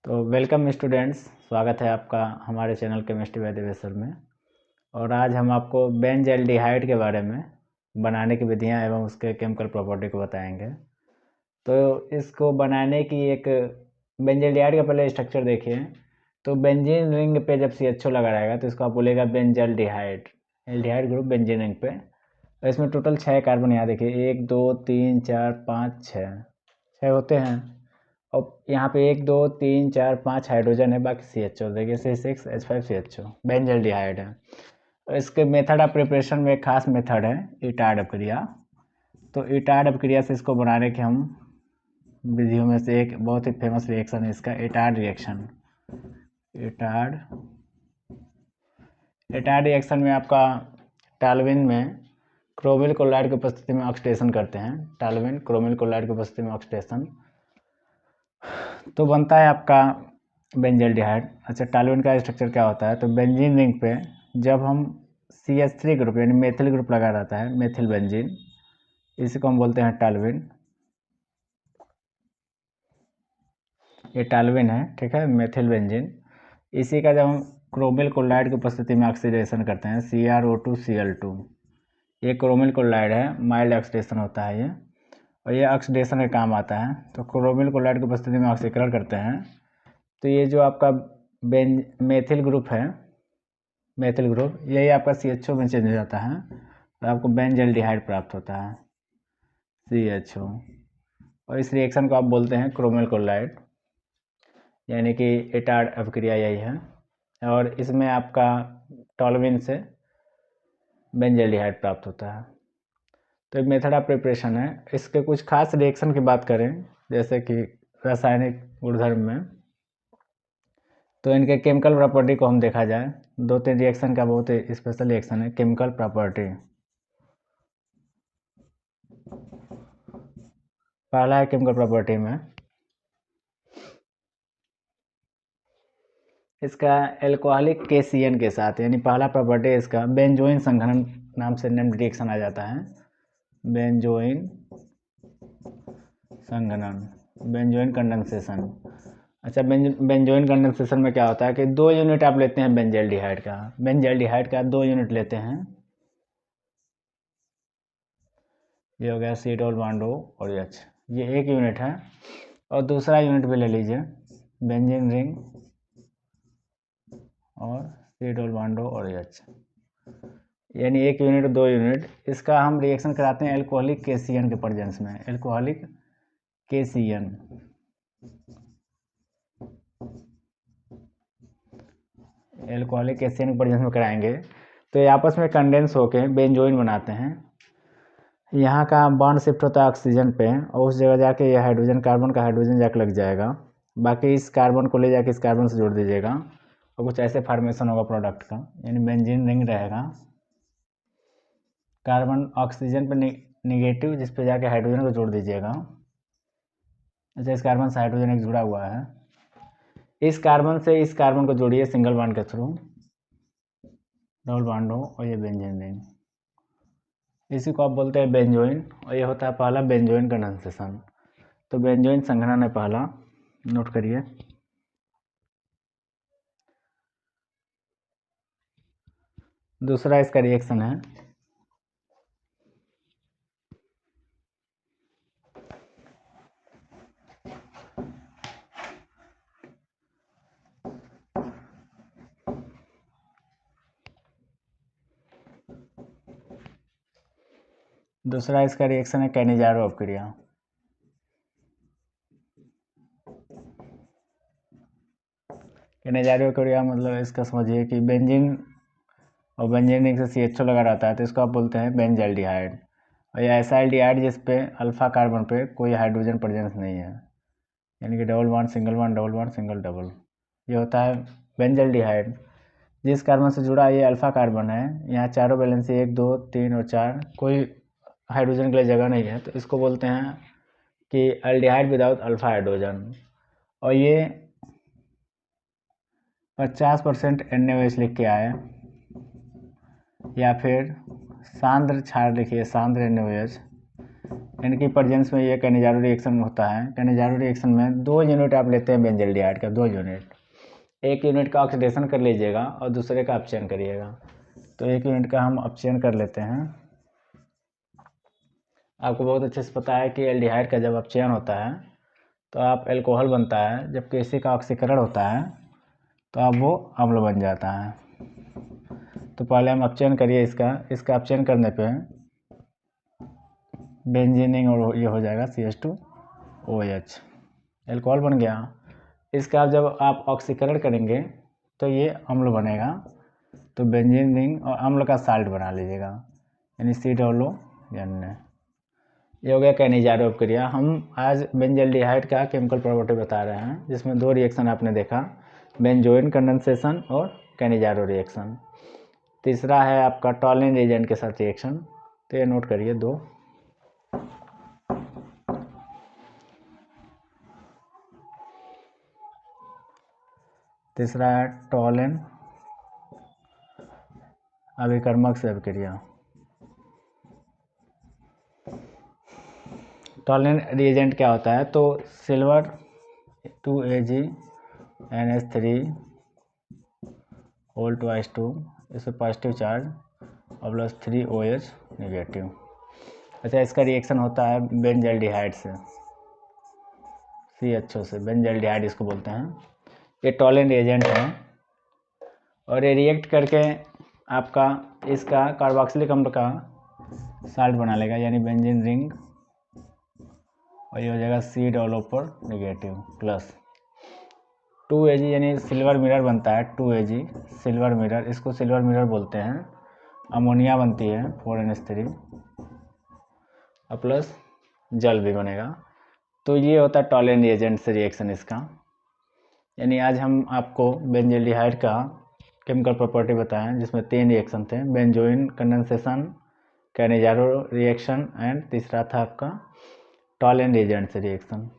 तो welcome students, स्वागत है आपका हमारे चैनल केमिस्ट्री बाय दिवेश्वर में। और आज हम आपको बेंजल्डिहाइड के बारे में बनाने की विधियां एवं उसके केमिकल प्रॉपर्टी को बताएंगे। तो इसको बनाने की एक बेंजल्डिहाइड का पहले स्ट्रक्चर देखिए। तो बेंजीन रिंग पे जब CHO लगा रहेगा तो इसको आप बोलेगा benzaldehyde, aldehyde group benzene ring पे। और इसमें टोटल 6 कार्बन यहाँ देखिए, 1 2 3 4 5 6 होते हैं। और यहाँ पे 1 2 3 4 5 हाइड्रोजन है, बाकी CHO देखिए C6H5CHO बेंजल्डिहाइड है। और इसके मेथड ऑफ प्रिपरेशन में एक खास मेथड है इटार्ड अपक्रिया। तो इटार्ड अपक्रिया से इसको बनाने के हम विधियों में से एक बहुत ही फेमस रिएक्शन है इसका इटार्ड रिएक्शन। इटार्ड रिएक्शन में आपका टालविन में क्रोमिल क्लोराइड की उपस्थिति में ऑक्सीडेशन करते हैं। टालविन क्रोमिल क्लोराइड की उपस्थिति में ऑक्सीडेशन तो बनता है आपका बेंजल्डिहाइड। अच्छा, टालविन का स्ट्रक्चर क्या होता है? तो बेंजीन रिंग पे जब हम CH3 ग्रुप यानी मेथिल ग्रुप लगा रहता है, मेथिल बेंजीन, इसी को हम बोलते हैं टालविन। ये टालविन है, ठीक है, मेथिल बेंजीन। इसी का जब हम क्रोमिल क्लोराइड की उपस्थिति में ऑक्सीडेशन करते हैं CrO2Cl2, ये क्रोमिल क्लोराइड है, माइल्ड ऑक्सीडेशन होता है ये, और ये ऑक्सीडेशन का काम आता है। तो क्रोमिल क्लोराइड की उपस्थिति में ऑक्सीकरण करते हैं तो ये जो आपका मेथिल ग्रुप है, मेथिल ग्रुप, यही आपका CHO में चेंज हो जाता है और आपको बेंजल्डिहाइड प्राप्त होता है CHO। और इस रिएक्शन को आप बोलते हैं क्रोमिल क्लोराइड, यानी कि इटार्ड अपक्रिया यही है। और इसमें आपका टॉलविन से बेंजल्डिहाइड प्राप्त होता है। तो एक मेथड ऑफ प्रिपरेशन है। इसके कुछ खास रिएक्शन की बात करें, जैसे कि रासायनिक गुणधर्म में, तो इनके केमिकल प्रॉपर्टी को हम देखा जाए, 2-3 रिएक्शन का बहुत ही स्पेशल रिएक्शन है केमिकल प्रॉपर्टी। पहला है केमिकल प्रॉपर्टी में इसका एल्कोहलिक KCN के साथ, यानी पहला प्रॉपर्टी इसका बेंजोइन संघनन नाम से नेम्ड रिएक्शन आ जाता है। बेंजोइन संघनन, बेंजोइन कंडेंसेशन। अच्छा, बेंजोइन कंडेंसेशन में क्या होता है कि 2 यूनिट आप लेते हैं बेंजल्डिहाइड का 2 यूनिट लेते हैं, ये हो गया C डबल बॉन्ड O और H, ये एक यूनिट है। और दूसरा यूनिट भी ले लीजिए, बेंजीन रिंग और C डबल बॉन्ड O और H, यानी एक यूनिट 2 यूनिट। इसका हम रिएक्शन कराते हैं एल्कोहलिक KCN के प्रेजेंस में, एल्कोहलिक KCN, एल्कोहलिक KCN के प्रेजेंस में कराएंगे तो ये आपस में कंडेंस होके बेंजोइन बनाते हैं। यहाँ का बॉन्ड शिफ्ट होता है ऑक्सीजन पे और उस जगह जाके ये हाइड्रोजन, कार्बन का हाइड्रोजन जाके लग जाएगा। बाकी इस कार्बन को ले जाके इस कार्बन से जोड़ दीजिएगा और कुछ ऐसे फॉर्मेशन होगा प्रोडक्ट का, यानी बेंजीन रिंग रहेगा। कार्बन ऑक्सीजन पे निगेटिव, जिस पे जाके हाइड्रोजन को जोड़ दीजिएगा। अच्छा, इस कार्बन से हाइड्रोजन एक जुड़ा हुआ है, इस कार्बन से इस कार्बन को जोड़िए सिंगल बॉन्ड के थ्रू, डबल बॉन्ड हो, और ये बेंजीन रिंग, इसी को आप बोलते हैं बेंजोइन। और ये होता है पहला बेंजोइन कंडेंसेशन। तो बेंजोइन संघनन है पहला, नोट करिए। दूसरा इसका रिएक्शन है कैनिजारो अपक्रिया। कैनिजारो अपक्रिया मतलब इसका समझिए कि बेंजीन और बेंजीन रिंग से CHO लगा रहता है तो इसको आप बोलते हैं बेंजल्डिहाइड। और यह ऐसा एल्डिहाइड जिस पे अल्फा कार्बन पे कोई हाइड्रोजन प्रेजेंस नहीं है, यानी कि double bond single bond double bond single double, ये होता है बेंजल्डिहाइड। जिस कार्बन से जुड़ा ये अल्फा कार्बन है, यहाँ चारों वैलेंसी 1 2 3 और 4, कोई हाइड्रोजन के लिए जगह नहीं है, तो इसको बोलते हैं कि एल्डिहाइड विदाउट अल्फा हाइड्रोजन। और ये 50% NaOH लिख के आए, या फिर सांद्र क्षार लिखिए, सांद्र NaOH, इनकी प्रेजेंस में ये कैनिजारो रिएक्शन होता है। कैनिजारो रिएक्शन में 2 यूनिट आप लेते हैं बेंजल्डिहाइड का, 2 यूनिट, एक यूनिट का ऑक्सीडेशन कर लीजिएगा और दूसरे का अपचयन करिएगा। तो एक यूनिट का हम अपचयन कर लेते हैं। आपको बहुत अच्छे से पता है कि एल्डिहाइड का जब अपचयन होता है तो आप एल्कोहल बनता है, जबकि इसी का ऑक्सीकरण होता है तो अब वो अम्ल बन जाता है। तो पहले हम अपचयन करिए इसका अपचयन करने पे बेंजीनिंग और ये हो जाएगा CH2OH, एल्कोहल बन गया। इसका जब आप ऑक्सीकरण करेंगे तो ये अम्ल बनेगा, तो बेंजीन रिंग और अम्ल का साल्ट बना लीजिएगा, यानी COON। ये हो गया कैनिजारो अपक्रिया। हम आज बेंजल्डिहाइड का केमिकल प्रॉपर्टी बता रहे हैं, जिसमें 2 रिएक्शन आपने देखा, बेंजोइन कंडेंसेशन और कैनिजारो रिएक्शन। तीसरा है आपका टॉलिन एजेंट के साथ रिएक्शन, तो ये नोट करिए 2। तीसरा है टॉलिन अभिकर्मक से अभिक्रिया। टॉलिन रिएजेंट क्या होता है, तो सिल्वर 2Ag NH3 इसमें पॉजिटिव चार्ज और प्लस 3OH नेगेटिव। अच्छा, इसका रिएक्शन होता है बेंजल्डिहाइड से, CHO से, बेंजल्डिहाइड इसको बोलते हैं। ये टॉलिन रिएजेंट है और ये रिएक्ट करके आपका इसका कार्बोक्सिलिक अम्ल का साल्ट बना लेगा, यानी बेंजीन रिंग, और ये हो जाएगा C नेगेटिव प्लस 2Ag, यानी सिल्वर मिरर बनता है 2Ag सिल्वर मिरर, इसको सिल्वर मिरर बोलते हैं। अमोनिया बनती है 4NH3 और प्लस जल भी बनेगा। तो ये होता है टॉलिन रिएजेंट से रिएक्शन इसका। यानी आज हम आपको बेंजल्डिहाइड का केमिकल प्रॉपर्टी बताएं, जिसमें 3 रिएक्शन थे, benzoin condensation, Cannizzaro reaction and तीसरा था आपका टॉलिन रिएजेंट से रिएक्शन।